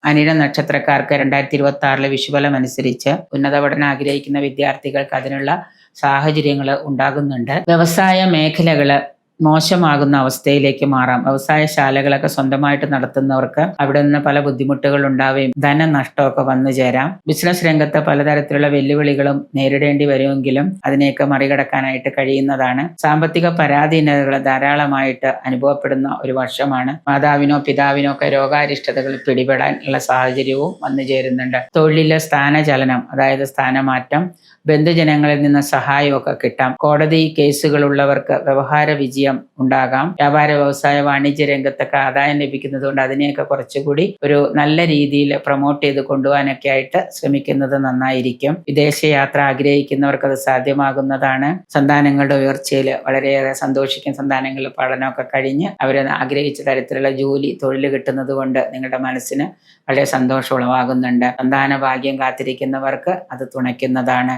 അനിഴ നക്ഷത്രക്കാർക്ക് 2026 വിഷുബലം അനുസരിച്ച് ഉന്നത പഠനം ആഗ്രഹിക്കുന്ന വിദ്യാർത്ഥികൾക്ക് അതിനുള്ള സാഹചര്യങ്ങൾ ഉണ്ടാകുന്നുണ്ട്. വ്യവസായ മേഖലകള് മോശമാകുന്ന അവസ്ഥയിലേക്ക് മാറാം. വ്യവസായശാലകളൊക്കെ സ്വന്തമായിട്ട് നടത്തുന്നവർക്ക് അവിടെ നിന്ന് പല ബുദ്ധിമുട്ടുകൾ ഉണ്ടാവുകയും ധനനഷ്ടമൊക്കെ വന്നു ചേരാം. ബിസിനസ് രംഗത്ത് പലതരത്തിലുള്ള വെല്ലുവിളികളും നേരിടേണ്ടി വരുമെങ്കിലും അതിനെയൊക്കെ മറികടക്കാനായിട്ട് കഴിയുന്നതാണ്. സാമ്പത്തിക പരാധീനതകൾ ധാരാളമായിട്ട് അനുഭവപ്പെടുന്ന ഒരു വർഷമാണ്. മാതാവിനോ പിതാവിനോ ഒക്കെ രോഗാരിഷ്ടതകൾ പിടിപെടാൻ ഉള്ള സാഹചര്യവും വന്നു ചേരുന്നുണ്ട്. തൊഴിലിലെ സ്ഥാനചലനം, അതായത് സ്ഥാനമാറ്റം, ബന്ധുജനങ്ങളിൽ നിന്ന് സഹായമൊക്കെ കിട്ടാം. കോടതി കേസുകളുള്ളവർക്ക് വ്യവഹാര വിജയം ഉണ്ടാകാം. വ്യാപാര വ്യവസായ വാണിജ്യ രംഗത്തൊക്കെ ആദായം ലഭിക്കുന്നത് കൊണ്ട് അതിനെയൊക്കെ കുറച്ചുകൂടി ഒരു നല്ല രീതിയിൽ പ്രൊമോട്ട് ചെയ്ത് കൊണ്ടുപോകാനൊക്കെ ആയിട്ട് ശ്രമിക്കുന്നത് നന്നായിരിക്കും. വിദേശയാത്ര ആഗ്രഹിക്കുന്നവർക്ക് അത് സാധ്യമാകുന്നതാണ്. സന്താനങ്ങളുടെ ഉയർച്ചയിൽ വളരെയേറെ സന്തോഷിക്കും. സന്താനങ്ങളുടെ പഠനമൊക്കെ കഴിഞ്ഞ് അവർ ആഗ്രഹിച്ച തരത്തിലുള്ള തൊഴിൽ കിട്ടുന്നത് കൊണ്ട് നിങ്ങളുടെ മനസ്സിന് വളരെ സന്തോഷം ഉളവാകുന്നുണ്ട്. സന്താന ഭാഗ്യം കാത്തിരിക്കുന്നവർക്ക് അത് തുണയ്ക്കുന്നതാണ്.